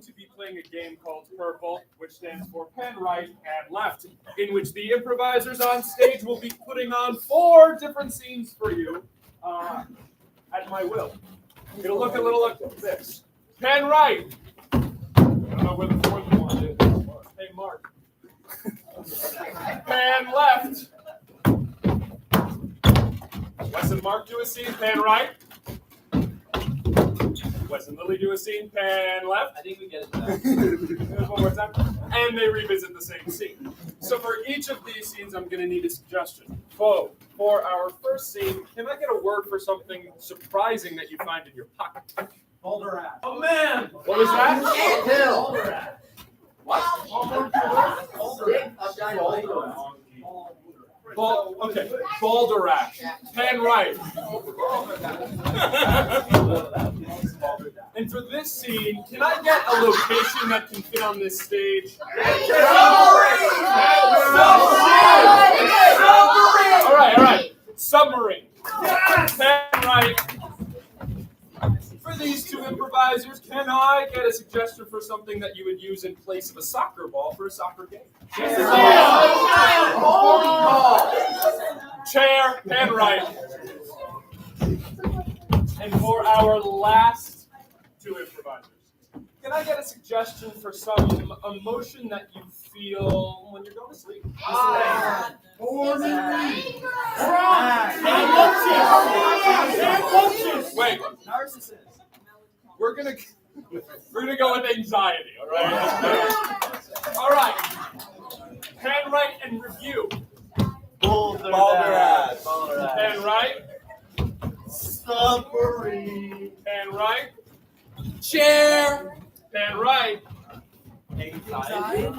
to be playing a game called Purple, which stands for pen right, hand left, in which the improvisers on stage will be putting on 4 different scenes for you at my will. It'll look a little like this. Pen right. I don't know where the 4th one is. Hey, Mark. Pen left. Wes and Mark do a scene, pen right. Wes and Lily do a scene, pan left. I think we get it now. One more time. And they revisit the same scene. So for each of these scenes, I'm going to need a suggestion. For our first scene, can I get a word for something surprising that you find in your pocket? Boulder rat. Oh, man! What was that? Hill. Boulder rat. What? Okay, boulder rat. Pan right. And for this scene, can I get a location that can fit on this stage? All right. Submarine. Pan right. For these 2 improvisers, can I get a suggestion for something that you would use in place of a soccer ball for a soccer game? Chair, pen right. And for our last 2 improvisers, can I get a suggestion for some emotion that you feel when you're going to sleep? Wait. Narcissist. We're gonna go with anxiety, all right? All right. Pen right and review. Boulder rat. Pen right. Submarine. Pen right. Chair. Pen right. Anxiety.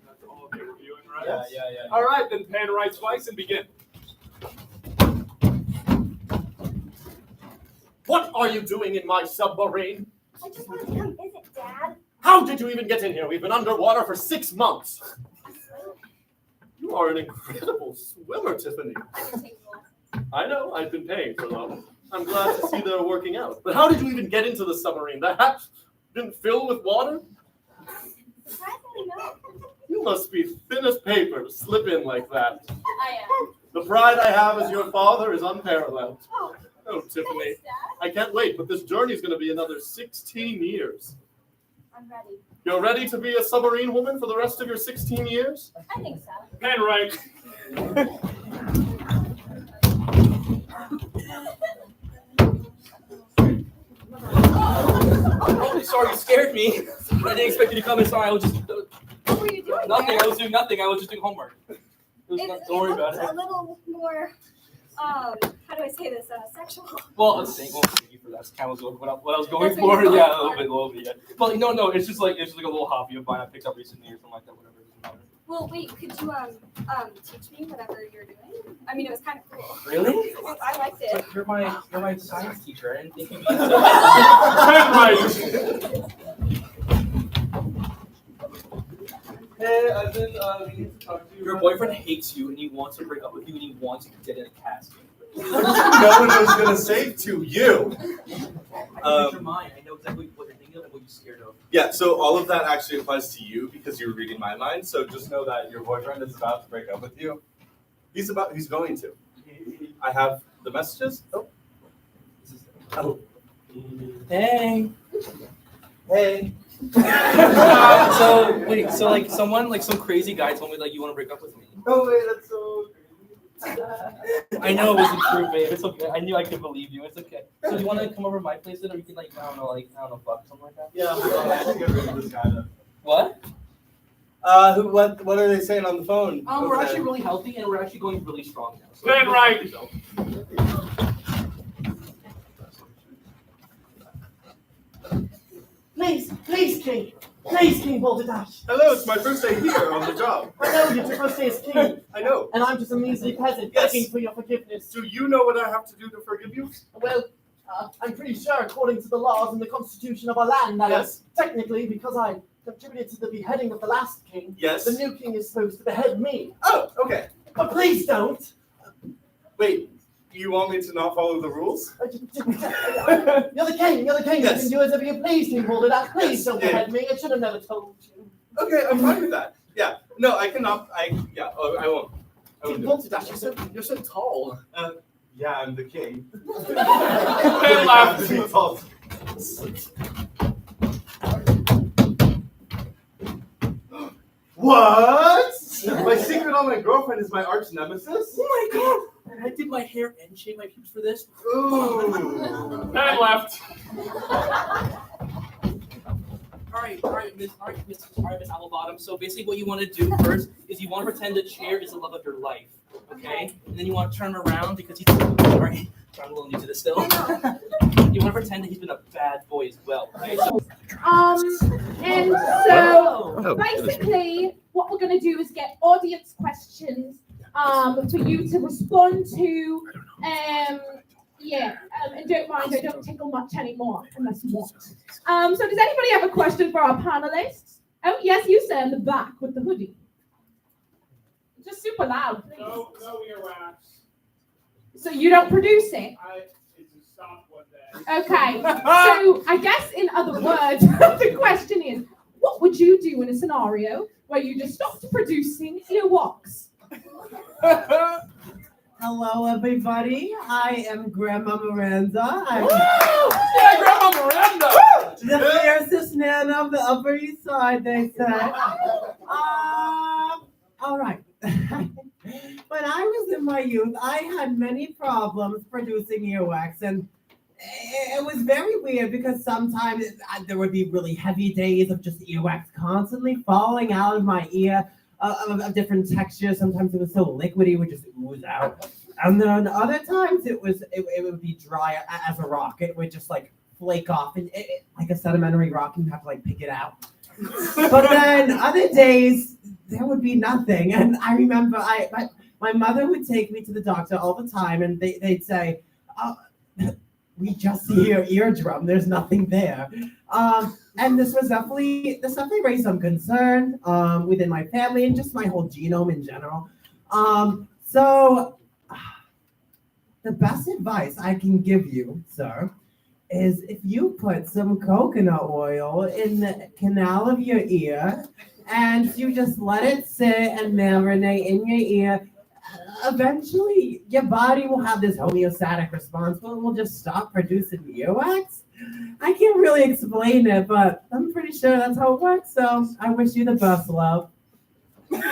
That's all of you reviewing, right? Yeah. All right, then pen right twice and begin. What are you doing in my submarine? I just wanted to come visit, Dad. How did you even get in here? We've been underwater for 6 months. You are an incredible swimmer, Tiffany. I know, I've been paying for them. I'm glad to see they're working out. But how did you even get into the submarine? The hatch didn't fill with water? Surprisingly, no. You must be thin as paper to slip in like that. I am. The pride I have as your father is unparalleled. Oh, Tiffany, Thanks, Dad. I can't wait, but this journey is going to be another 16 years. I'm ready. You're ready to be a submarine woman for the rest of your 16 years? I think so. Pen right. Oh, sorry, you scared me. I didn't expect you to come in. Sorry, I was just What were you doing nothing. there? I was doing nothing. I was just doing homework. Don't worry about it. A little more, how do I say this, sexual. Well, let's thank you for that. That's kind of what I was going That's for. what you Yeah, were a little bit. Yeah. But no, it's just like a little hobby of mine I picked up recently or something like that. Whatever. It doesn't matter. Well, wait, could you, teach me whatever you're doing? I mean, it was kind of cool. Really? I liked it. You're my science teacher. I didn't think you'd be Pen right. Hey, I've been meaning to talk to you. Your boyfriend hates you and he wants to break up with you and he wants you to get in a casket. No one was gonna say to you. I read your mind. I know exactly what you're thinking of and what you're scared of. Yeah, so all of that actually applies to you because you're reading my mind. So just know that your boyfriend is about to break up with you. He's going to. I have the messages. Oh. Hey. So like some crazy guy told me like you want to break up with me. Oh wait, that's so. I know it wasn't true, babe. It's okay. I knew I could believe you. It's okay. So you want to come over to my place then, or you can like I don't know, fuck something like that. Yeah, I should get rid of this guy then. What? What are they saying on the phone? We're actually really healthy and we're actually going really strong now. So Pen right. Please, King. Please, King Balderdash. Hello, it's my first day here on the job. I know you're supposed to say as king, I know. and I'm just a measly peasant Yes. begging for your forgiveness. Do you know what I have to do to forgive you? Well, I'm pretty sure, according to the laws and the constitution of our land, that Yes. technically, because I contributed to the beheading of the last king, Yes. the new king is supposed to behead me. Oh, okay. But please don't. Wait, You want me to not follow the rules? You're the king. You're the king. Yes. You can do whatever you please, King Balderdash. Please Yes, don't yeah. behead me. I should have never told you. Okay, I'm fine with that. Yeah. No, I cannot. I won't. I won't King do it. Balderdash, you're so tall. Yeah, I'm the king. Pen left. What? My secret on my girlfriend is my arch nemesis? Oh my god! I did my hair and shave my pubes for this. Ooh. Pen left. All right, Miss Applebottom. So basically, what you want to do first is you want to pretend the chair is the love of your life, okay? And then you want to turn him around because he's sorry, I'm a little new to this still. You want to pretend that he's been a bad boy as well, right? So, And so basically, what we're going to do is get audience questions for you to respond to. And don't mind, I don't tickle much anymore unless you want. So does anybody have a question for our panelists? Oh, yes, you sir in the back with the hoodie. Just super loud, please. No earwax. So you don't produce it? It's a stop one day. Okay. So I guess in other words, the question is, what would you do in a scenario where you just stopped producing earwax? Hello, everybody. I am Grandma Miranda. I'm Yeah, Grandma Miranda. the fiercest nana of the Upper East Side, they say. All right. When I was in my youth, I had many problems producing earwax, and it was very weird because sometimes there would be really heavy days of just earwax constantly falling out of my ear. Of different textures. Sometimes it was so liquidy, it would just ooze out. And then other times it would be dry as a rock. It would just like flake off, and like a sedimentary rock, and you have to like pick it out. But then other days there would be nothing. And I remember my mother would take me to the doctor all the time, and they'd say, "Oh, we just see your eardrum. There's nothing there." And this definitely raised some concern within my family and just my whole genome in general. So the best advice I can give you, sir, is if you put some coconut oil in the canal of your ear and you just let it sit and marinate in your ear, eventually your body will have this homeostatic response. We'll just stop producing earwax. I can't really explain it, but I'm pretty sure that's how it works. So I wish you the best, love. Thank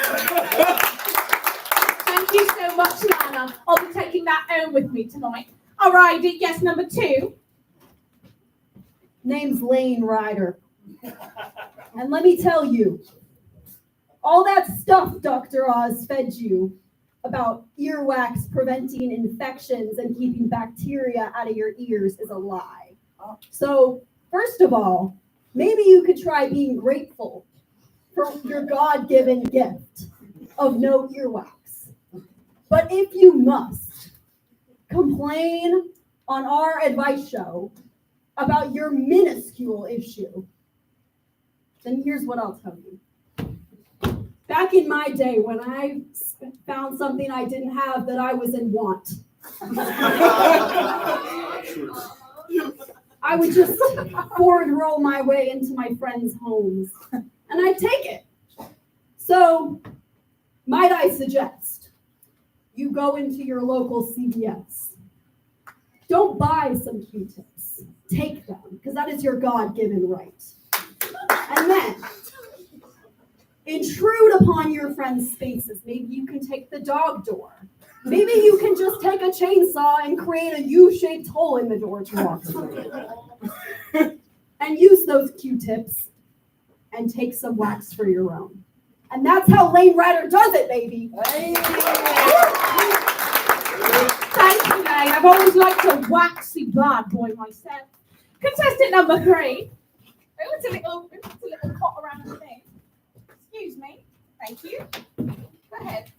you so much, Lana. I'll be taking that home with me tonight. All right, guess number 2. Name's Lane Ryder. And let me tell you, all that stuff Dr. Oz fed you about earwax preventing infections and keeping bacteria out of your ears is a lie. So, first of all, maybe you could try being grateful for your God-given gift of no earwax. But if you must complain on our advice show about your minuscule issue, then here's what I'll tell you. Back in my day, when I found something I didn't have that I was in want, I would just forward roll my way into my friends' homes, and I'd take it. So, might I suggest you go into your local CVS. Don't buy some Q-tips. Take them, because that is your God-given right. And then, intrude upon your friends' spaces. Maybe you can take the dog door. Maybe you can just take a chainsaw and create a U-shaped hole in the door to walk through. And use those Q-tips and take some wax for your own. And that's how Lane Ryder does it, baby. Thank you, Lane. I've always liked a waxy bad boy myself. Contestant number 3. Oh, it's a little cot around the thing. Excuse me. Thank you. Go ahead.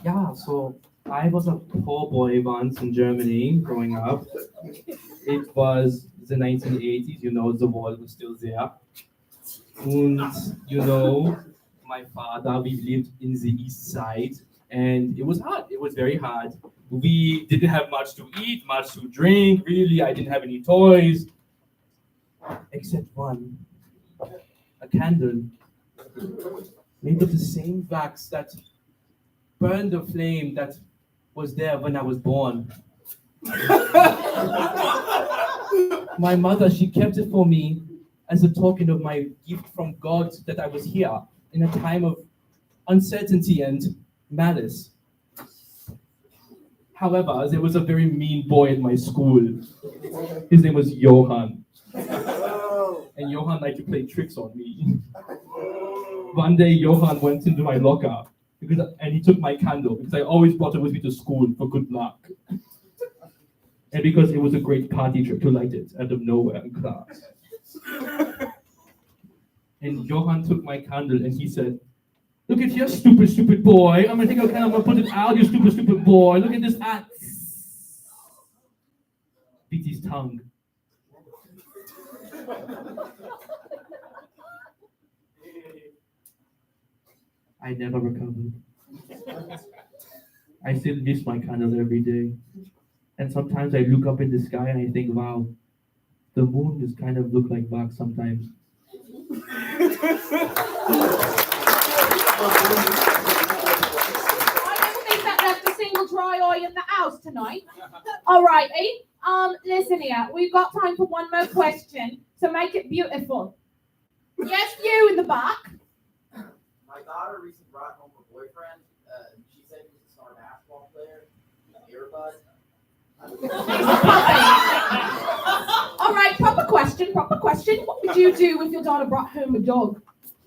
Yeah, so I was a poor boy once in Germany growing up. It was the 1980s, the wall was still there. And, my father, we lived in the east side, and it was hard. It was very hard. We didn't have much to eat, much to drink. Really, I didn't have any toys, except one, a candle made of the same wax that burned the flame that was there when I was born. My mother, she kept it for me as a token of my gift from God that I was here in a time of uncertainty and malice. However, there was a very mean boy in my school. His name was Johann. And Johann liked to play tricks on me. One day, Johann went into my locker and he took my candle because I always brought it with me to school for good luck. And because it was a great party trick to light it out of nowhere in class. And Johann took my candle and he said, "Look at you, stupid boy. I'm gonna take a candle, I'm gonna put it out, you stupid boy. Look at this axe." Beat his tongue. I never recovered. I still miss my candle every day. And sometimes I look up in the sky and I think, wow, the moon just kind of look like Bach sometimes. I don't think that left a single dry eye in the house tonight. Alrighty. Listen here. We've got time for one more question, so make it beautiful. Yes, you in the back. My daughter recently brought home her boyfriend. She said he was a star basketball player. Earbud. All right, proper question. What would you do if your daughter brought home a dog?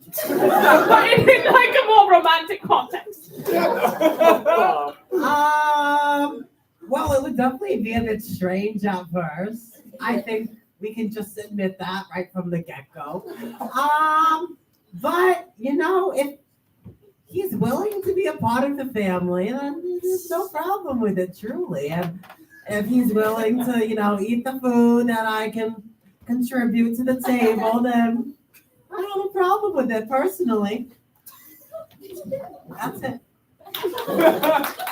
But in like a more romantic context. Well, it would definitely be a bit strange at first. I think we can just admit that right from the get-go. But if he's willing to be a part of the family, then there's no problem with it, truly. And if he's willing to, eat the food that I can contribute to the table, then I don't have a problem with it personally. That's it.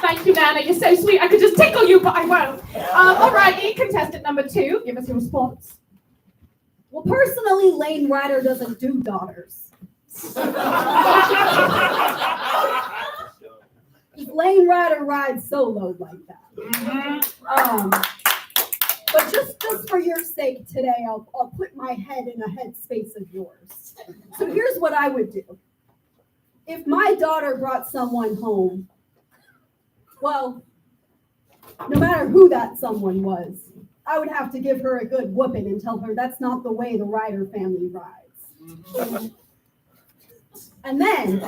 Thank you, Nana. You're so sweet. I could just tickle you, but I won't. All righty, contestant number 2, give us your response. Well, personally, Lane Ryder doesn't do daughters. Lane Ryder rides solo like that. But just for your sake today, I'll put my head in a headspace of yours. So here's what I would do. If my daughter brought someone home, well, no matter who that someone was, I would have to give her a good whooping and tell her that's not the way the Ryder family rides. And then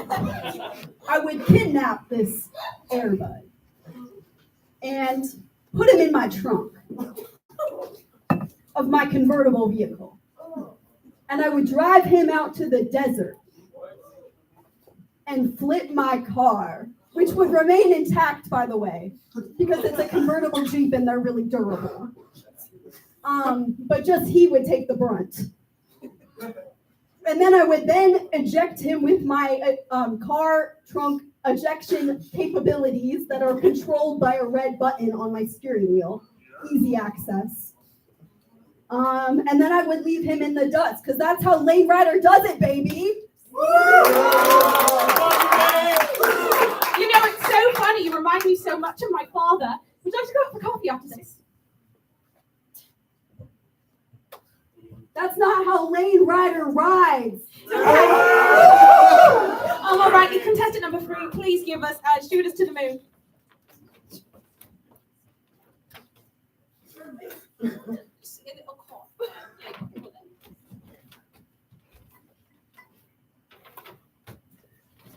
I would kidnap this Airbud and put him in my trunk of my convertible vehicle. And I would drive him out to the desert and flip my car, which would remain intact, by the way, because it's a convertible Jeep and they're really durable. But just he would take the brunt. And then I would then eject him with my car trunk ejection capabilities that are controlled by a red button on my steering wheel, easy access. And then I would leave him in the dust, because that's how Lane Ryder does it, baby. It's so funny. You remind me so much of my father. Would you like to go out for coffee after this? That's not how Lane Ryder rides. All right, contestant number 3, please give us Shoot Us to the Moon. Just a little cough.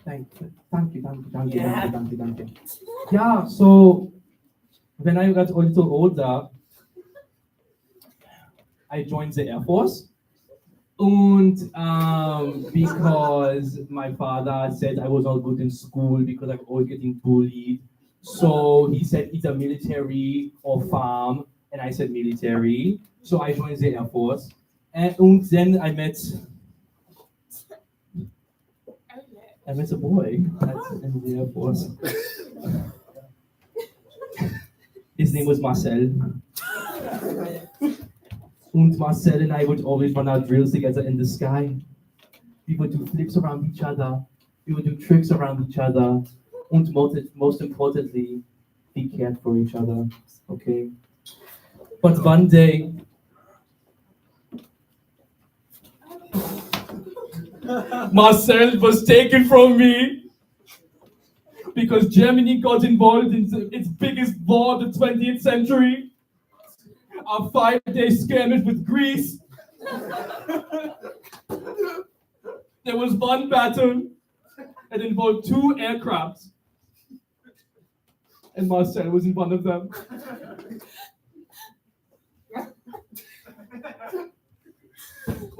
Thank you. Yeah, so when I got a little older, I joined the Air Force. And because my father said I was not good in school because I'm always getting bullied. So he said either military or farm. And I said military. So I joined the Air Force. And then I met I met a boy in the Air Force. His name was Marcel. And Marcel and I would always run our drills together in the sky. We would do flips around each other. We would do tricks around each other. And most importantly, we cared for each other. Okay? But one day, Marcel was taken from me because Germany got involved in its biggest war of the 20th century. A 5-day skirmish with Greece. There was one battle that involved 2 aircrafts, and Marcel was in one of them.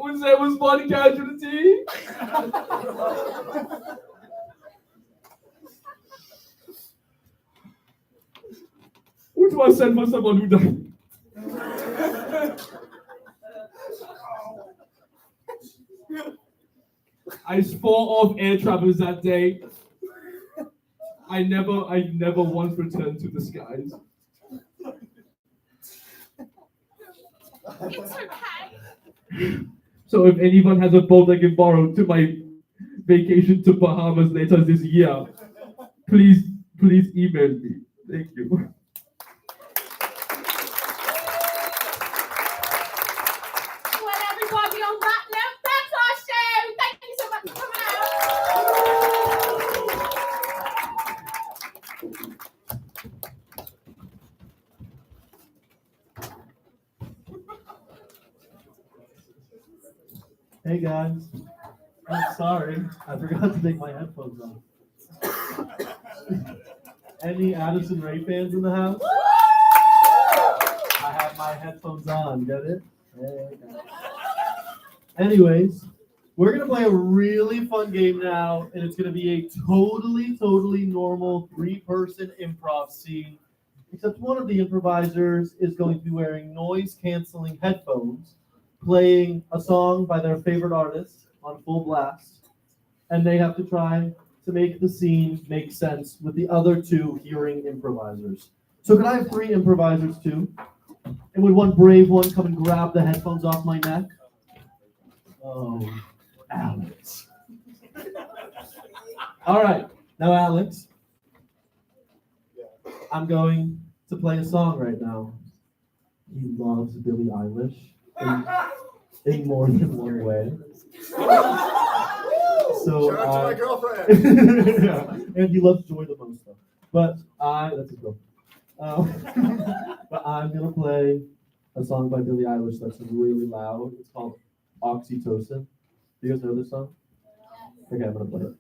And there was one casualty. And Marcel was the one who died. I swore off air travels that day. I never once returned to the skies. It's okay. So if anyone has a boat I can borrow to my vacation to Bahamas later this year, please email me. Thank you. Well, everybody, on that note, that's our show. Thank you so much for coming out. Hey guys, I'm sorry, I forgot to take my headphones off. Any Addison Rae fans in the house? I have my headphones on, get it? Hey, okay. Anyways, we're gonna play a really fun game now, and it's gonna be a totally normal 3-person improv scene, except one of the improvisers is going to be wearing noise-canceling headphones, playing a song by their favorite artist on full blast, and they have to try to make the scene make sense with the other 2 hearing improvisers. So could I have 3 improvisers too? And would one brave one come and grab the headphones off my neck? Oh, Alex. All right, now Alex, I'm going to play a song right now. He loves Billie Eilish in more than one way. So, Shout out to my girlfriend. yeah, and he loves Joy the most though. But that's his girl. But I'm gonna play a song by Billie Eilish that's really loud. It's called Oxytocin. Do you guys know this song? Okay, I'm gonna play it.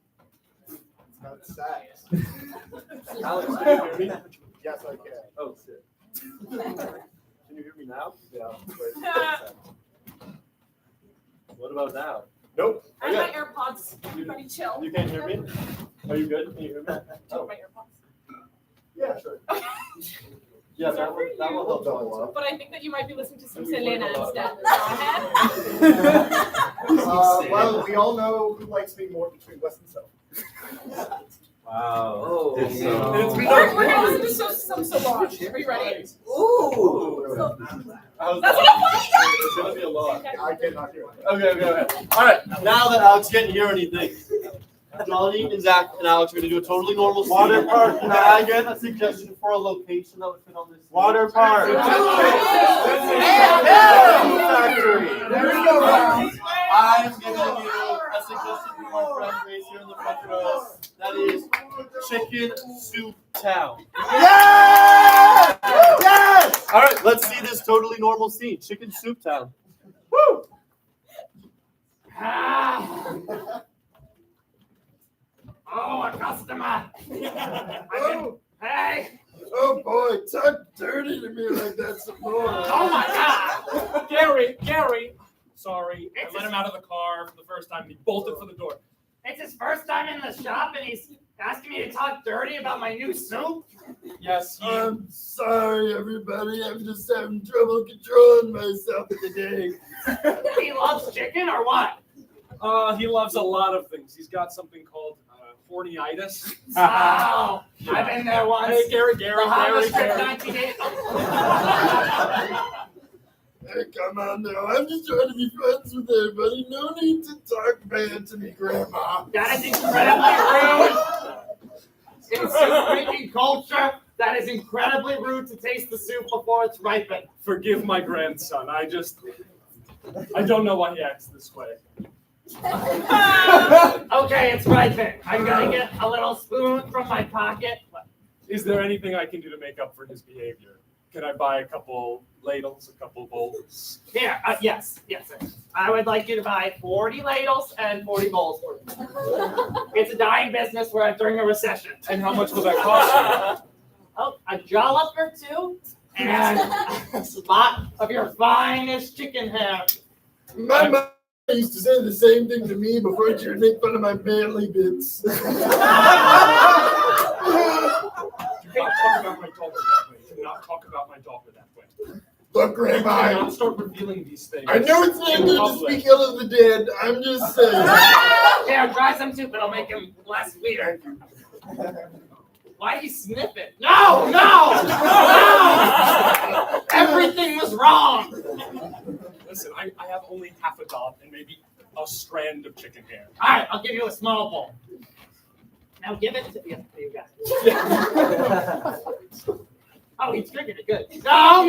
It's not sad. Alex, can you hear me? Yes, I can. Oh, shit. Can you hear me now? Yeah. What about now? Nope. I have my AirPods. Pretty chill. You can't hear me? Are you good? Can you hear me? Oh. My AirPods. Yeah, sure. Yeah, that will help out a lot. But I think that you might be listening to some Selena instead. Go ahead. Well, we all know who likes me more between West and South. Wow. Oh. We're gonna listen to some Solange. Are you ready? Ooh. That's what I'm playing. It's gonna be a lot. I cannot hear it. Okay. All right, now that Alex can't hear anything, Johnny and Zach and Alex are going to do a totally normal scene. Water park. Can I get a suggestion for a location that would fit on this? Water park. Factory. There we go. I am giving you a suggestion from our friend Grace here in the front row. That is Chicken Soup Town. Yes! Yes! All right, let's see this totally normal scene. Chicken Soup Town. Woo! Oh, a customer! Hey! Oh boy, talk dirty to me like that some more. Oh my God! Gary. Sorry, I let him out of the car for the first time and he bolted for the door. It's his first time in the shop and he's asking me to talk dirty about my new soup? Yes, I'm sorry, everybody. I'm just having trouble controlling myself today. He loves chicken or what? he loves a lot of things. He's got something called Californiitis. Oh, I've been there once. Hey, Gary. Bahamas trip 1980. Hey, come on now. I'm just trying to be friends with everybody. No need to talk bad to me, Grandma. That is incredibly rude. In soup-making culture, that is incredibly rude to taste the soup before it's ripened. Forgive my grandson. I don't know why he acts this way. Okay, it's ripened. I'm gonna get a little spoon from my pocket. Is there anything I can do to make up for his behavior? Can I buy a couple ladles, a couple bowls? Here, yes. I would like you to buy 40 ladles and 40 bowls for me. It's a dying business. We're during a recession. And how much will that cost? Oh, a jollop or two, and a spot of your finest chicken hair. My mom used to say the same thing to me before she would make fun of my manly bits. You can't talk about my daughter that way. Do not talk about my daughter that way. Look, Do not Grandma, start revealing these things. I know it's not in good to public. speak ill of the dead. I'm just saying. Here, try some soup. It'll make him less weird. Why do you sniff it? No! Everything was wrong. Listen, I have only half a doll and maybe a strand of chicken hair. All right, I'll give you a small bowl. Now give it to you guys. Oh, he's drinking it good. No!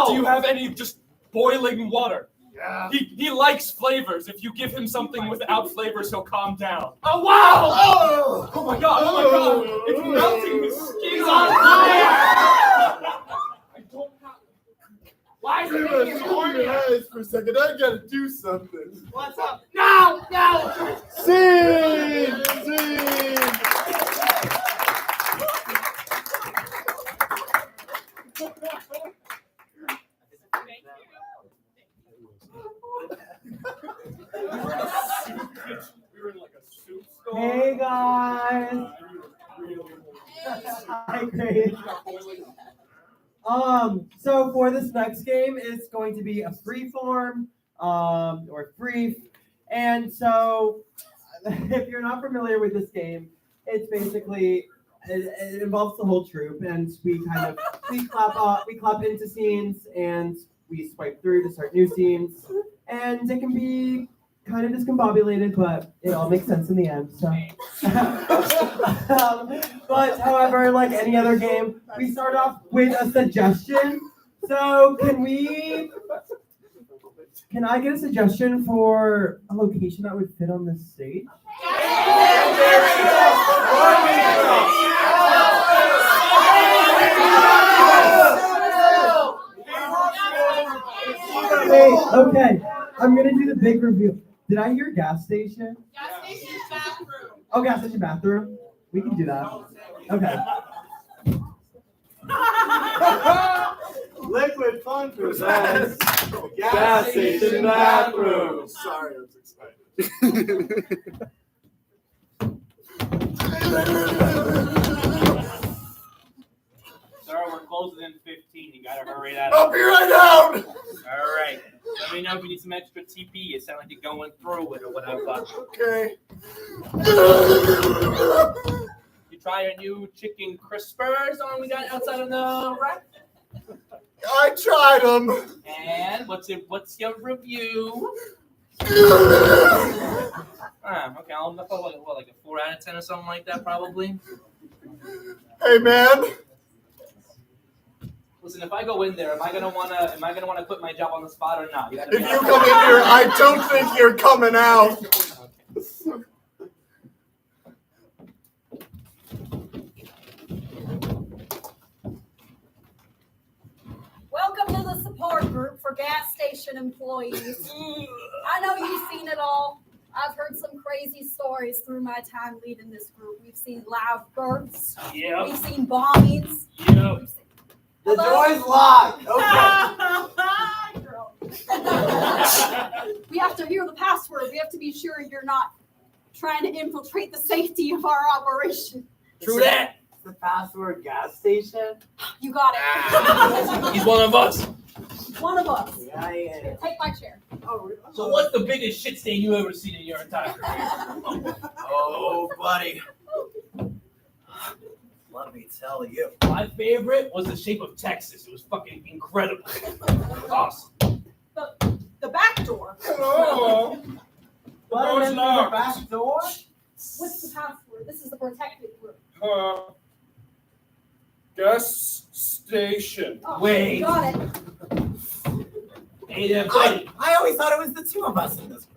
Do you have any just boiling water? Yeah. He likes flavors. If you give him something without flavors, he'll calm down. Oh, wow! Oh my god! It's melting his skin. He's on fire! I don't have... Why is it Grandma, making him shut your horny? eyes for a second. I gotta do something. What's up? No! Scene! We were in like a soup store. Hey guys. Hi, great. So for this next game, it's going to be a free form, or brief. And so, if you're not familiar with this game, it's basically it involves the whole troupe, and we clap into scenes, and we swipe through to start new scenes, and it can be kind of discombobulated, but it all makes sense in the end. So, but however, like any other game, we start off with a suggestion. So can I get a suggestion for a location that would fit on this stage? Okay, I'm gonna do the big review. Did I hear gas station? Gas station bathroom. Oh, gas station bathroom. We can do that. Okay. Liquid Fun presents Gas Station Bathroom. Sorry, I was excited. Sir, we're closing in 15. You gotta hurry that I'll up. be right out. All right. Let me know if you need some extra TP. You sound like you're going through it or whatever. Okay. You try our new chicken crispers on we got outside on the rack? I tried them. And what's your review? Okay, I'll put like a 4 out of 10 or something like that, probably. Hey, man. Listen, if I go in there, am I gonna wanna quit my job on the spot or not? If you come in here, I don't think you're coming out. Welcome to the support group for gas station employees. I know you've seen it all. I've heard some crazy stories through my time leading this group. We've seen loud births. Yep. We've seen bombings. Yep. The door's locked. Okay. We have to hear the password. We have to be sure you're not trying to infiltrate the safety of our operation. True that. The password gas station. You got it. He's one of us. One of us. Yeah, yeah. Take my chair. So what's the biggest shit stain you ever seen in your entire career? Oh, buddy. Let me tell you. My favorite was the shape of Texas. It was fucking incredible. Awesome. The back door. Hello. What door's is in the locked. back door? What's the password? This is the protected room. Gas station. Oh, Wait. Got it. Hey there, buddy. I always thought it was the two of us in this group.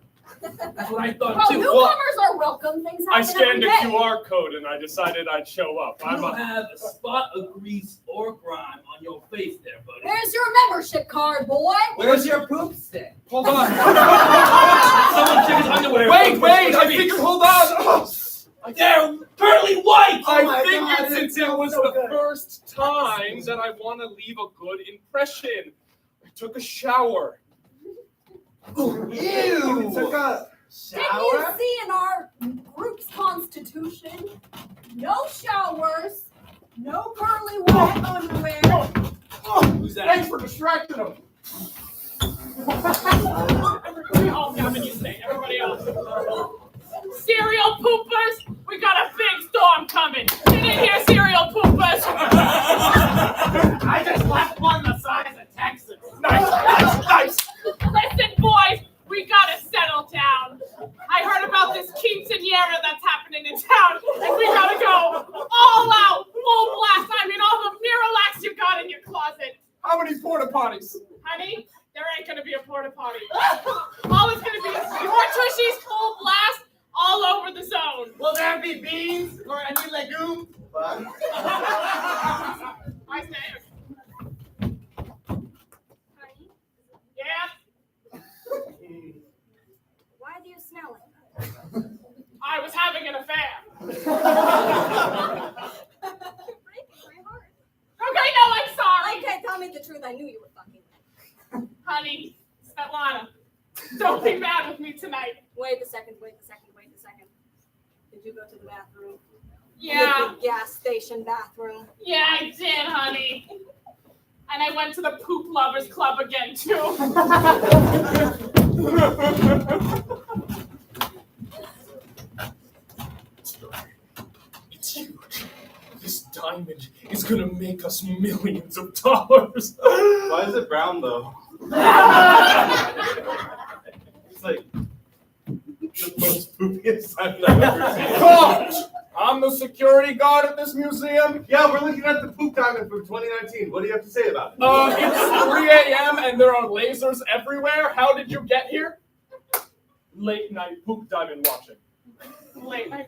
That's what I thought Well, too. newcomers are welcome. Things I happen scanned every a day. QR code and I decided I'd show up. You don't have a spot of grease or grime on your face there, buddy. There's your membership card, boy. Where's your poop stick? Hold on. Someone check his underwear. Wait, I figured, hold on. They're pearly white! I figured since it was the first time that I want to leave a good impression. I took a shower. Ew! Took a Didn't you see in our group's constitution? No showers, no pearly white underwear. Who's that? Thanks for distracting him. Everybody else have a new thing. Everybody else. Cereal poopers, we got a big storm coming. Get in here, cereal poopers. I just left one the size of Texas. Nice. Listen, boys, we gotta settle down. I heard about this quinceañera that's happening in town, and we gotta go all out, full blast. I mean, all the Miralax you got in your closet. How many porta potties? Honey, there ain't gonna be a porta potty. All it's gonna be is your tushies full blast all over the zone. Will there be beans or any legumes? I say, yeah, Why do you smell it? I was having an affair. You're breaking my heart. Okay, no, I'm sorry. Okay, tell me the truth. I knew you were fucking. Honey, Svetlana, don't be mad with me tonight. Wait a second. Did you go to the bathroom? Yeah. The gas station bathroom. Yeah, I did, honey. And I went to the Poop Lovers Club again, too. It's huge. This diamond is gonna make us millions of dollars. Why is it brown though? It's like the most poopiest I've ever seen. God! I'm the security guard at this museum. Yeah, we're looking at the poop diamond from 2019. What do you have to say about it? It's 3 a.m. and there are lasers everywhere. How did you get here? Late night poop diamond watching. Late night.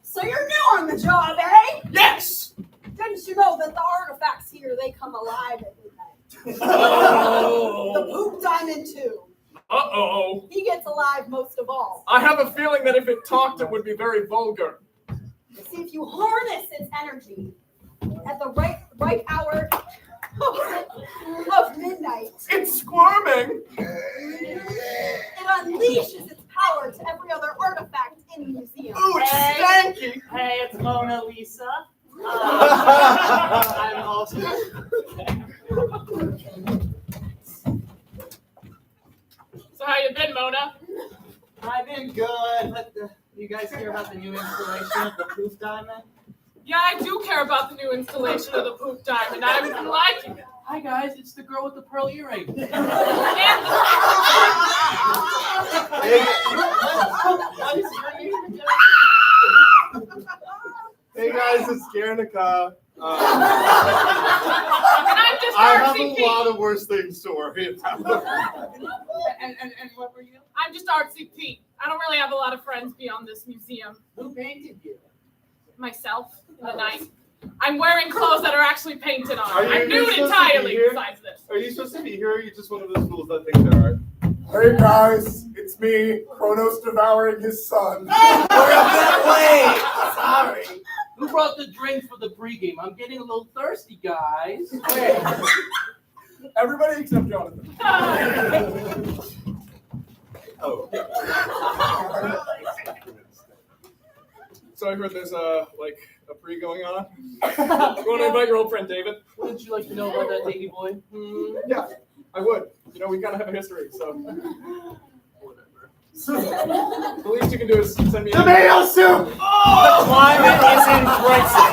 So you're new on the job, eh? Yes! Didn't you know that the artifacts here, they come alive at midnight? Oh. The poop diamond too. Uh-oh. He gets alive most of all. I have a feeling that if it talked, it would be very vulgar. You see, if you harness its energy at the right hour of midnight, It's squirming. it unleashes its power to every other artifact in the museum. Ooh, it's stanky. Hey, it's Mona Lisa. I'm also. So how you been, Mona? I've been good. But you guys hear about the new installation of the poop diamond? Yeah, I do care about the new installation of the Poop Diamond. I've been liking it. Hi guys, it's the girl with the pearl earring. Hey guys, it's Guernica. And I'm just I have RCP. a lot of worse things to worry about. And what were you? I'm just Artsy Pete. I don't really have a lot of friends beyond this museum. Who painted you? Myself in the night. I'm wearing clothes that are actually painted on. Are you I'm nude supposed to be entirely here? besides this. Are you supposed to be here, or are you just one of those fools that think they're art? Hey guys, it's me, Kronos devouring his son. Sorry. Who brought the drinks for the pregame? I'm getting a little thirsty, guys. Everybody except Jonathan. Oh. So I heard there's a pre going on. You want to invite your old friend David? Wouldn't you like to know about that Davy boy? Yeah, I would. You know, we kind of have a history, so. Whatever. The least you can do is send me Tomato soup! The climate is in crisis.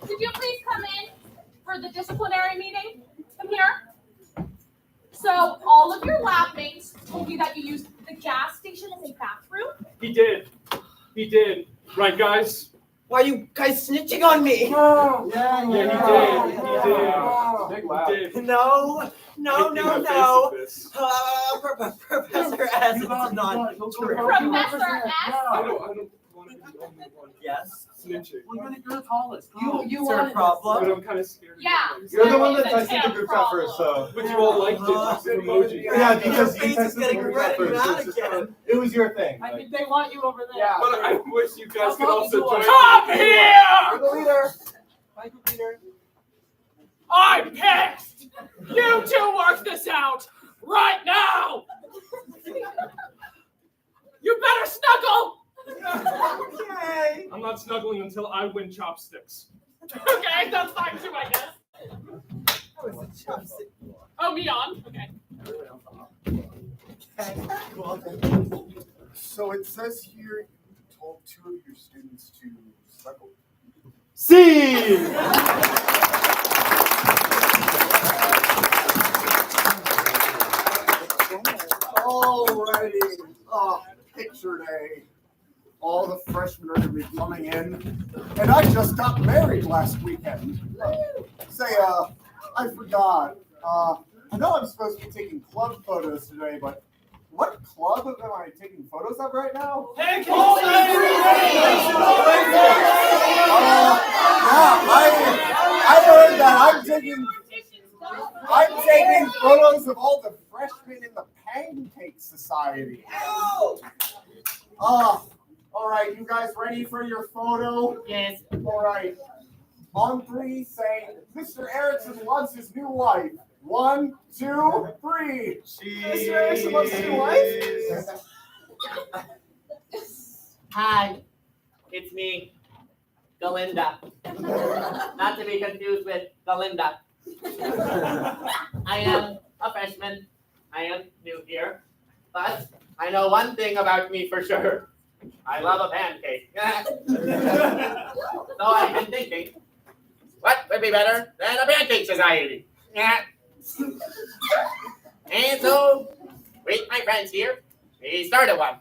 Did you please come in for the disciplinary meeting? Come here. So all of your lab mates told you that you used the gas station as a bathroom? He did. He did. Right, guys? Why are you guys snitching on me? Yeah, he did. Big laugh. He did. No. Professor S. It's not true. Professor S? I don't want to be the only one. Yes. Snitching. Well, you're the tallest. You Is there a wanted problem? But I'm kind of scared. Yeah. You're the one that It's a texted the group chat first, so. But you all liked it. It's an emoji. Yeah, because Your you face is texted the getting group chat red. first. You're It's out just again. it was your thing. I think they want you over there. Yeah. But I wish you guys could also join. Come here! You're the leader. My group leader. I'm pissed! You two work this out right now! You better snuggle! Okay. I'm not snuggling until I win chopsticks. Okay, that's fine too, I guess. Oh, me on? Okay. So it says here you told 2 of your students to snuggle. See! Alrighty. Picture day. All the freshmen are going to be coming in. And I just got married last weekend. Say, I forgot. I know I'm supposed to be taking club photos today, but what club am I taking photos of right now? Pancake Yeah, I heard that. I'm taking photos of all the freshmen in the Pancake Society. All right, you guys ready for your photo? Yes. All right. On 3, say, Mr. Erickson loves his new wife. 1, 2, 3. Mr. Erickson loves his new wife? Hi, it's me, Galinda. Not to be confused with Galinda. I am a freshman. I am new here. But I know one thing about me for sure. I love a pancake. So I've been thinking, what would be better than a pancake society? And so, with my friends here, we started one.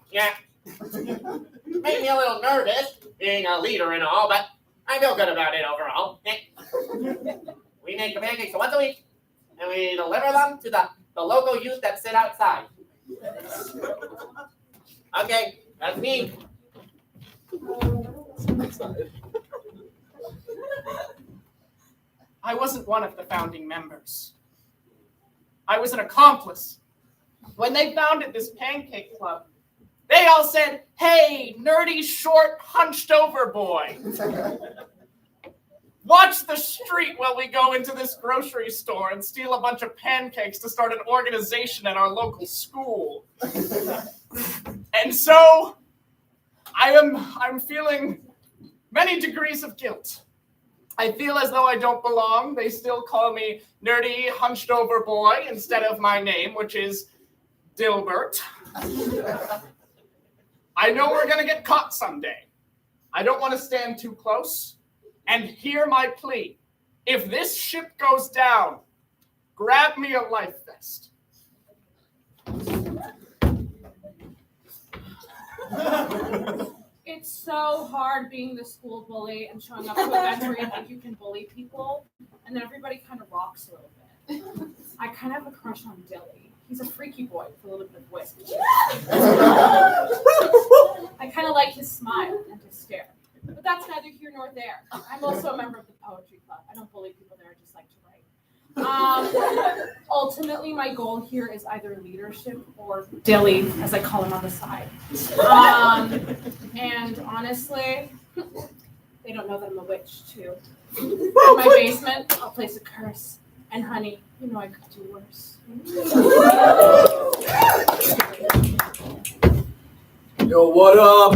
Made me a little nervous, being a leader and all, but I feel good about it overall. We make the pancakes once a week, and we deliver them to the local youth that sit outside. Okay, that's me. I wasn't one of the founding members. I was an accomplice. When they founded this pancake club, they all said, "Hey, nerdy, short, hunched over boy. Watch the street while we go into this grocery store and steal a bunch of pancakes to start an organization at our local school." And so I'm feeling many degrees of guilt. I feel as though I don't belong. They still call me nerdy, hunched over boy instead of my name, which is Dilbert. I know we're going to get caught someday. I don't want to stand too close. And hear my plea. If this ship goes down, grab me a life vest. It's so hard being the school bully and showing up to events where you think you can bully people, and then everybody kind of rocks a little bit. I kind of have a crush on Dilly. He's a freaky boy with a little bit of whisk. I kind of like his smile and his stare. But that's neither here nor there. I'm also a member of the poetry club. I don't bully people there, I just like to write. Ultimately, my goal here is either leadership or Dilly, as I call him on the side. And honestly, they don't know that I'm a witch, too. In my basement, I'll place a curse. And honey, you know I could do worse. Yo, what up?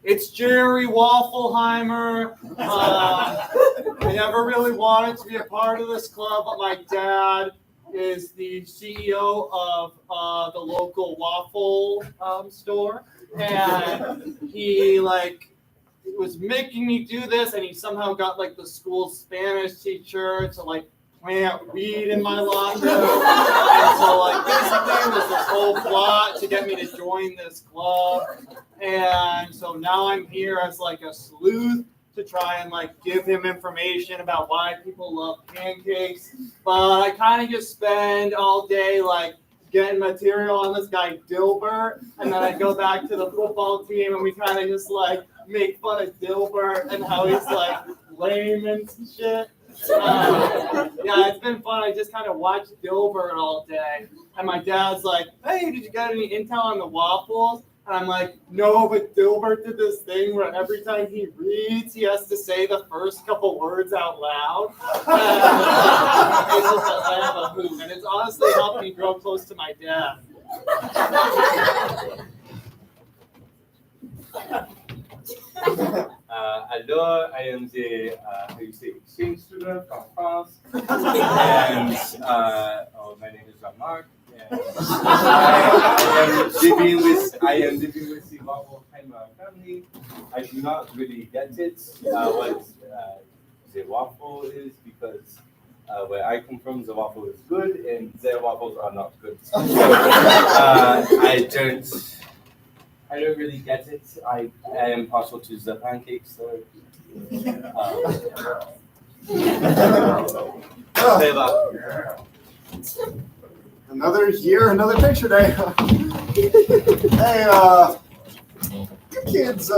It's Jerry Waffelheimer. I never really wanted to be a part of this club, but my dad is the CEO of the local waffle store, and he was making me do this, and he somehow got like the school Spanish teacher to plant weed in my laundry. And so basically it was this whole plot to get me to join this club. And so now I'm here as a sleuth to try and give him information about why people love pancakes. But I kind of just spend all day getting material on this guy Dilbert, and then I go back to the football team and we kind of just make fun of Dilbert and how he's lame and shit. Yeah, it's been fun. I just kind of watched Dilbert all day. And my dad's like, hey, did you get any intel on the waffles? And I'm like, no, but Dilbert did this thing where every time he reads, he has to say the first couple words out loud. It's just a laugh of hoot. And it's honestly helped me grow close to my dad. Alors, I am the exchange student from France, and my name is Jean-Marc. And I am living with the Waffelheimer family. I do not really get it what the waffle is, because where I come from, the waffle is good, and their waffles are not good. So, I don't really get it. I am partial to the pancakes, so. Another year, another picture day. Hey, you kids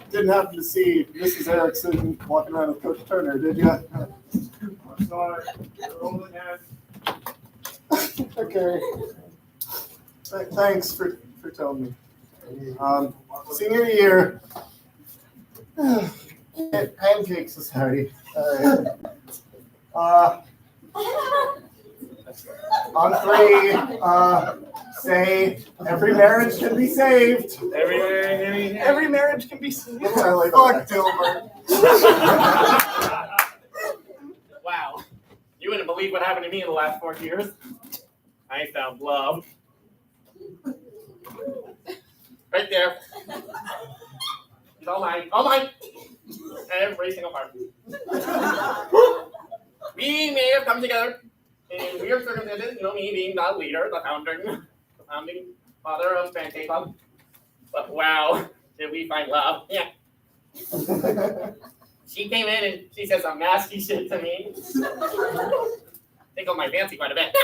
didn't happen to see Mrs. Erickson walking around with Coach Turner, did you? I'm sorry. Okay. Thanks for telling me. Senior year, pancake society. On three, say every marriage can be saved. Every marriage can be saved. Fuck Dilbert. Wow. You wouldn't believe what happened to me in the last 4 years. I found love. Right there. It's all mine. All mine. Every single part. We may have come together in weird circumstances, me being the leader, the founding father of Pancake Club. But wow, did we find love? Yeah. She came in and she said some nasty shit to me. Tickled my fancy quite a bit.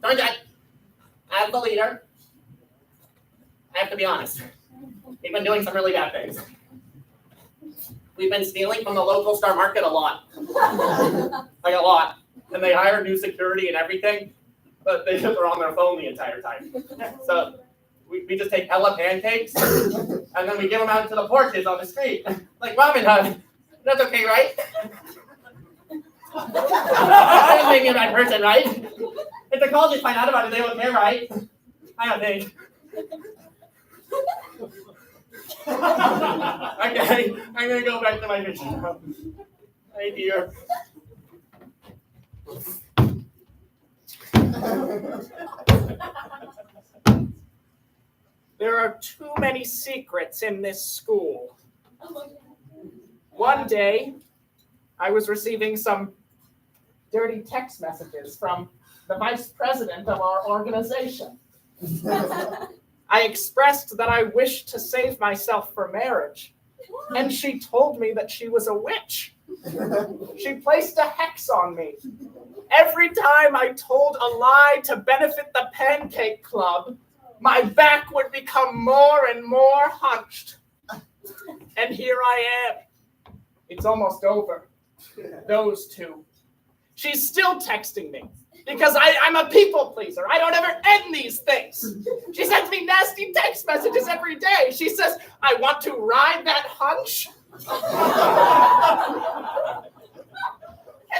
Turns out, as the leader, I have to be honest. We've been doing some really bad things. We've been stealing from the local Star Market a lot. A lot. And they hire new security and everything, but they just are on their phone the entire time. So we just take hella pancakes, and then we give them out to the poor kids on the street. Like Robin Hood. That's okay, right? That doesn't make me a bad person, right? If the colleges find out about it, they won't care, right? I don't think. Okay, I'm gonna go back to my mission. Hey, dear. There are too many secrets in this school. One day, I was receiving some dirty text messages from the vice president of our organization. I expressed that I wished to save myself for marriage, and she told me that she was a witch. She placed a hex on me. Every time I told a lie to benefit the Pancake Club, my back would become more and more hunched. And here I am. It's almost over. Those two. She's still texting me because I'm a people pleaser. I don't ever end these things. She sends me nasty text messages every day. She says, I want to ride that hunch.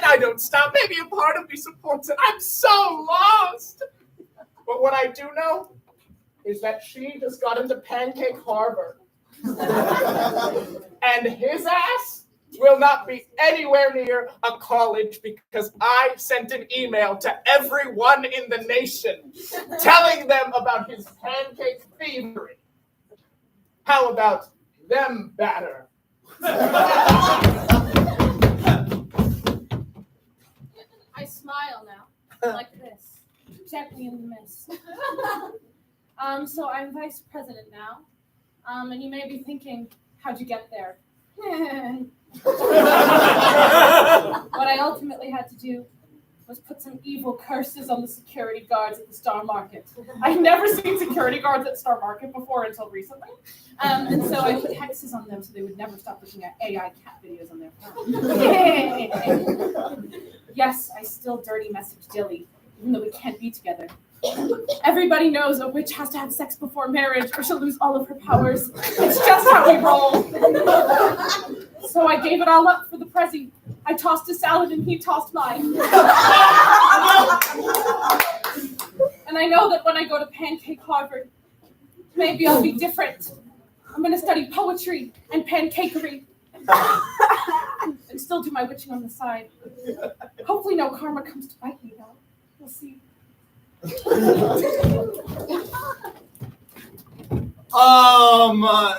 And I don't stop. Maybe a part of me supports it. I'm so lost. But what I do know is that she just got into Pancake Harbor. And his ass will not be anywhere near a college because I sent an email to everyone in the nation telling them about his pancake thievery. How about them batter? I smile now, like this, gently in the mist. So I'm vice president now. And you may be thinking, how'd you get there? What I ultimately had to do was put some evil curses on the security guards at the Star Market. I'd never seen security guards at Star Market before until recently. And so I put hexes on them so they would never stop looking at AI cat videos on their phone. Yes, I still dirty message Dilly, even though we can't be together. Everybody knows a witch has to have sex before marriage or she'll lose all of her powers. It's just how we roll. So I gave it all up for the Prezi. I tossed a salad and he tossed mine. And I know that when I go to Pancake Harvard, maybe I'll be different. I'm going to study poetry and pancakery. And still do my witching on the side. Hopefully no karma comes to bite me, though. We'll see.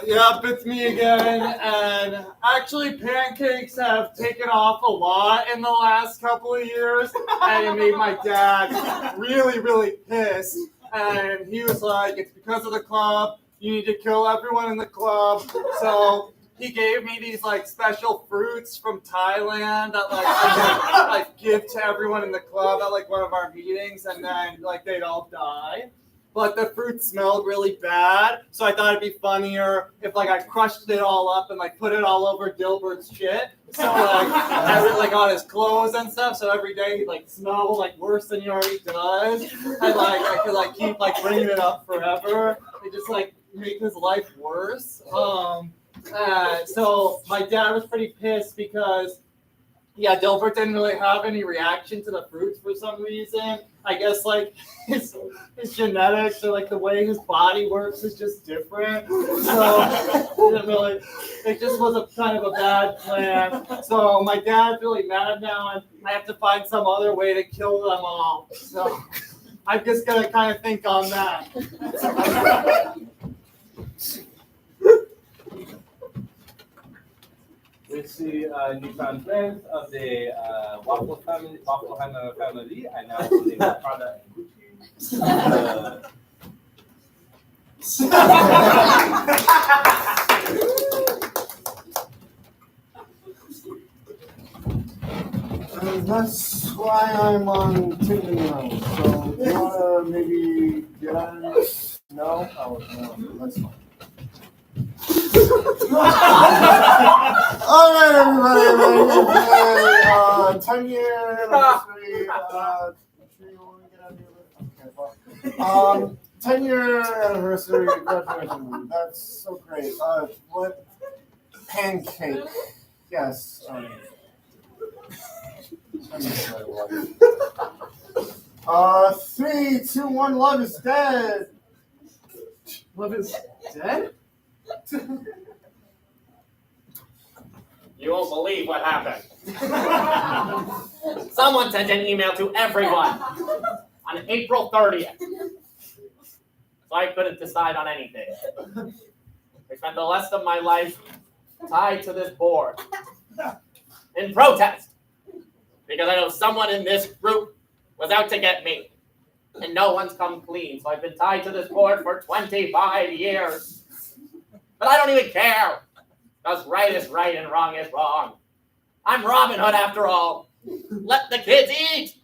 Yep, it's me again, and actually pancakes have taken off a lot in the last couple of years, and it made my dad really, really pissed, and he was like, it's because of the club, you need to kill everyone in the club, so he gave me these like special fruits from Thailand that like I could like give to everyone in the club at like one of our meetings, and then like they'd all die. But the fruit smelled really bad, so I thought it'd be funnier if like I crushed it all up and like put it all over Dilbert's shit. So like I was like on his clothes and stuff. So every day he'd like smell like worse than he already does, and like I could like keep like bringing it up forever. It just like make his life worse. So my dad was pretty pissed because, yeah, Dilbert didn't really have any reaction to the fruits for some reason. I guess like his genetics or like the way his body works is just different. So it just was a kind of a bad plan. So my dad's really mad now, and I have to find some other way to kill them all. So I'm just gonna kind of think on that. With the newfound friends of the Waffelheimer family, I now believe Prada and Gucci. That's why I'm on Tinder now. So do you wanna maybe get on this? No? Oh no, that's fine. All right, everybody. 10-year anniversary. Okay, 10-year anniversary graduation. That's so great. What pancake? Yes. I miss my wife. 3, 2, 1. Love is dead. Love is dead? You won't believe what happened. Someone sent an email to everyone on April 30th. So I couldn't decide on anything. I spent the rest of my life tied to this board in protest because I know someone in this group was out to get me. And no one's come clean, so I've been tied to this board for 25 years. But I don't even care, because right is right and wrong is wrong. I'm Robin Hood after all. Let the kids eat!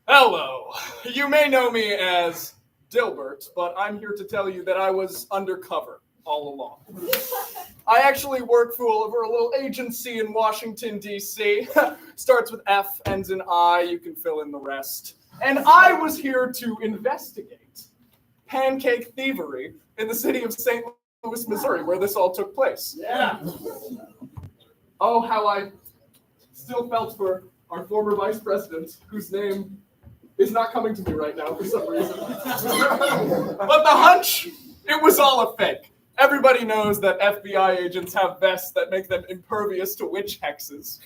Hello. You may know me as Dilbert, but I'm here to tell you that I was undercover all along. I actually work for a little agency in Washington, D.C. Starts with F, ends in I, you can fill in the rest. And I was here to investigate pancake thievery in the city of St. Louis, Missouri, where this all took place. Yeah. Oh, how I still felt for our former vice president, whose name is not coming to me right now for some reason. But the hunch, it was all a fake. Everybody knows that FBI agents have vests that make them impervious to witch hexes.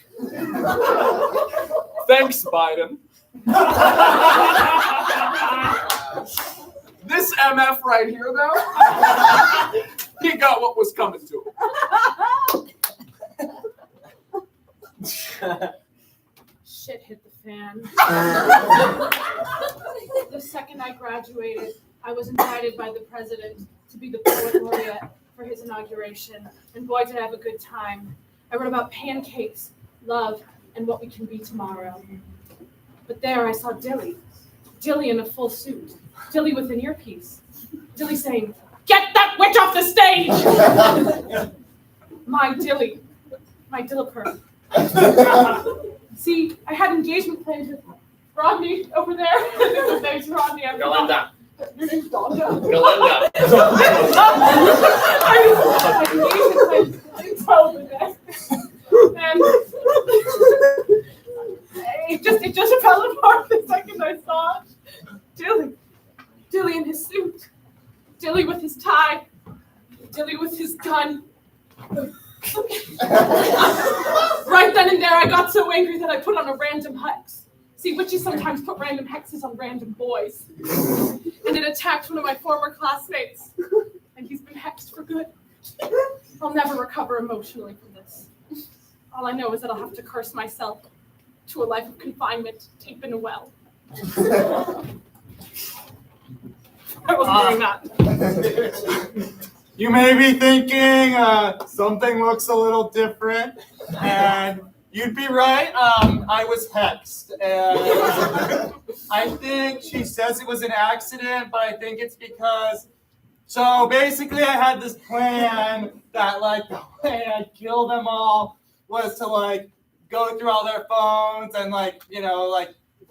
Thanks, Biden. This MF right here, though, he got what was coming to him. Shit hit the fan. The second I graduated, I was invited by the president to be the poet laureate for his inauguration, and boy, did I have a good time. I wrote about pancakes, love, and what we can be tomorrow. But there I saw Dilly in a full suit, Dilly with an earpiece, Dilly saying, "Get that witch off the stage!" My Dilly, my Dilliper. See, I had engagement plans with Rodney over there. His name's Rodney. Galinda. Your name's Donda. Galinda. I had engagement plans over there. And it just fell apart the second I saw it. Dilly in his suit. Dilly with his tie. Dilly with his gun. Right then and there, I got so angry that I put on a random hex. See, witches sometimes put random hexes on random boys. And it attacked one of my former classmates. And he's been hexed for good. I'll never recover emotionally from this. All I know is that I'll have to curse myself to a life of confinement deep in a well. I wasn't doing that. You may be thinking something looks a little different, and you'd be right. I was hexed, and I think she says it was an accident, but I think it's because. So basically, I had this plan that, like, the way I'd kill them all was to, like, go through all their phones and, like,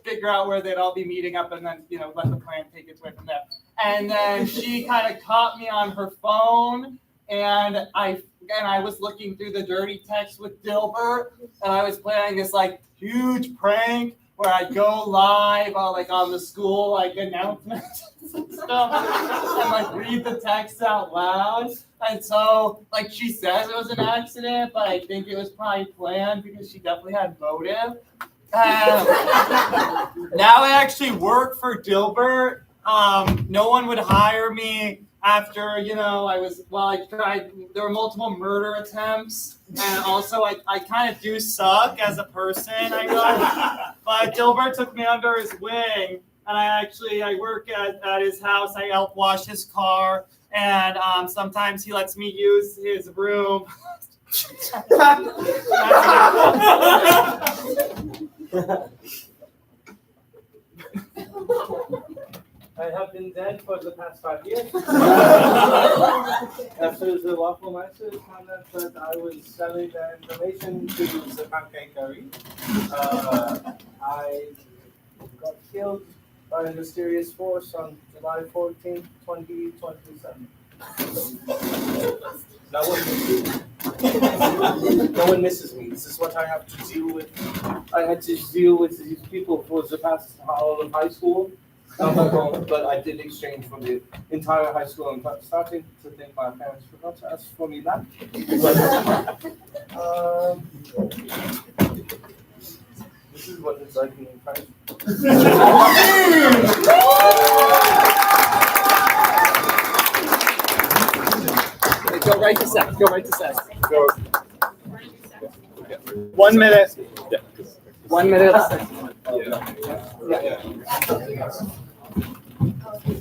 figure out where they'd all be meeting up, and then, let the plan take its way from there. And then she kind of caught me on her phone, and I was looking through the dirty text with Dilbert, and I was planning this like huge prank where I'd go live on the school announcements and stuff, and like read the text out loud. And so she says it was an accident, but I think it was probably planned because she definitely had motive. Now I actually work for Dilbert. No one would hire me after, I tried, there were multiple murder attempts, and also I kind of do suck as a person, I know, but Dilbert took me under his wing, and I work at his house, I help wash his car, and sometimes he lets me use his room. I have been dead for the past 5 years. After the Waffle Masters found out that I was selling the information to the pancakery, I got killed by a mysterious force on July 14th, 2027. No one misses me. This is what I have to deal with. I had to deal with these people for the past all of high school. But I did exchange for the entire high school. I'm starting to think my parents forgot to ask for me back. This is what it's like in French. Go right to sex. Go right to sex. Go. 1 minute. Yeah. 1 minute.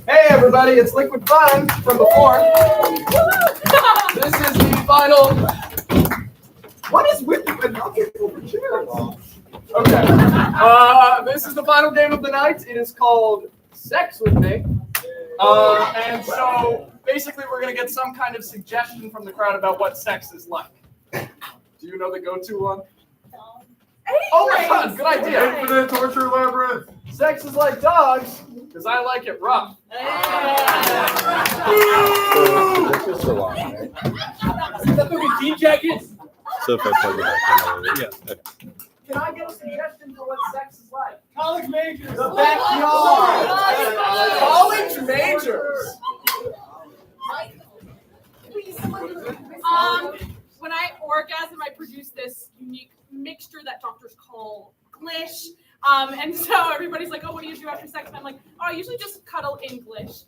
Hey everybody, it's Liquid Fun from before. This is the final. What is with you and not over chairs? Okay. This is the final game of the night. It is called Sex With Me. And so basically we're gonna get some kind of suggestion from the crowd about what sex is like. Do you know the go-to one? Oh my god, good idea. Infinite torture labyrinth. Sex is like dogs. Because I like it rough. Just so long, right? Is that the jean jackets? So if I plug it back in, yeah. Okay. Can I get a suggestion for what sex is like? College majors. The backyard. College majors. When I orgasm, I produce this unique mixture that doctors call glish. And so everybody's like, oh, what do you do after sex? And I'm like, oh, I usually just cuddle in glish.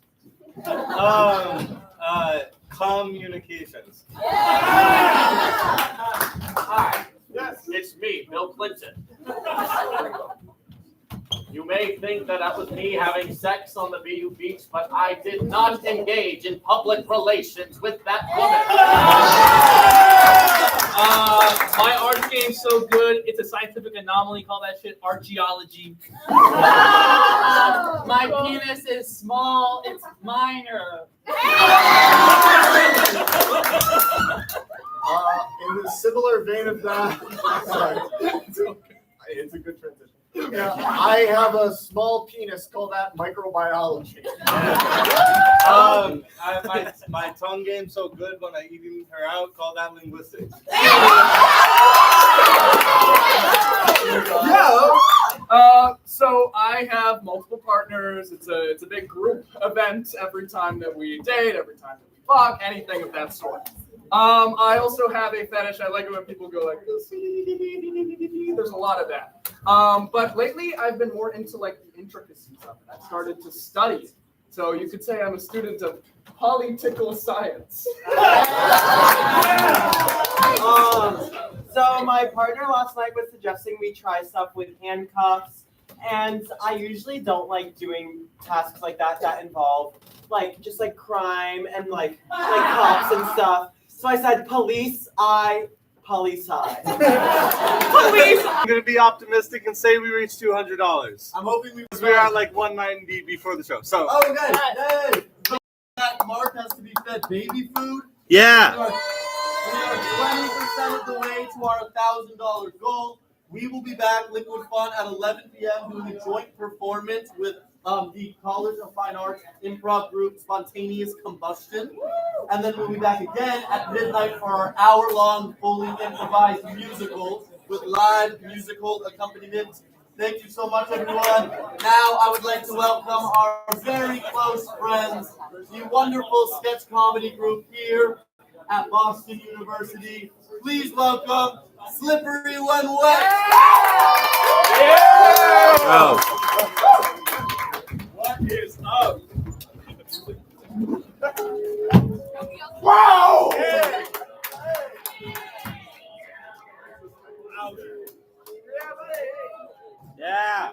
Communications. Hi. Yes. It's me, Bill Clinton. You may think that was me having sex on the BU beach, but I did not engage in public relations with that woman. My art game's so good, it's a scientific anomaly. Call that shit archaeology. My penis is small. It's minor. In a similar vein of that, sorry, it's a good transition. Yeah, I have a small penis. Call that microbiology. My tongue game's so good when I eating her out. Call that linguistics. So I have multiple partners. It's a big group event every time that we date, every time that we fuck, anything of that sort. I also have a fetish. I like it when people go like this. There's a lot of that. But lately I've been more into like the intricacies of it. I've started to study it. So you could say I'm a student of political science. So my partner last night was suggesting we try stuff with handcuffs, and I usually don't like doing tasks like that involve just crime and like cops and stuff. So I said police eye. Police. I'm gonna be optimistic and say we reached $200. I'm hoping we were at like 190 before the show. So. Oh, guys, hey! So that Mark has to be fed baby food. Yeah. We are 20% of the way to our $1,000 goal. We will be back, Liquid Fun, at 11 p.m. doing a joint performance with the College of Fine Arts improv group Spontaneous Combustion. And then we'll be back again at midnight for our hour-long, fully improvised musical with live musical accompaniment. Thank you so much, everyone. Now I would like to welcome our very close friends, the wonderful sketch comedy group here at Boston University. Please welcome Slippery When Wet. Yeah! What is up? Wow! Hey. Yeah.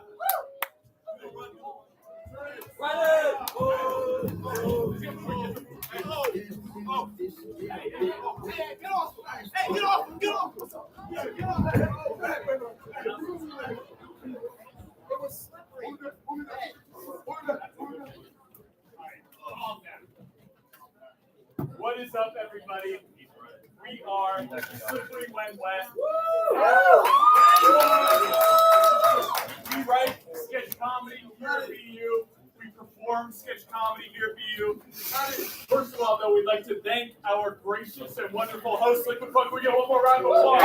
What is up, everybody? We are Slippery When Wet. We write sketch comedy here at BU. We perform sketch comedy here at BU. First of all, though, we'd like to thank our gracious and wonderful host, Liquid Fun. Can we get one more round of applause?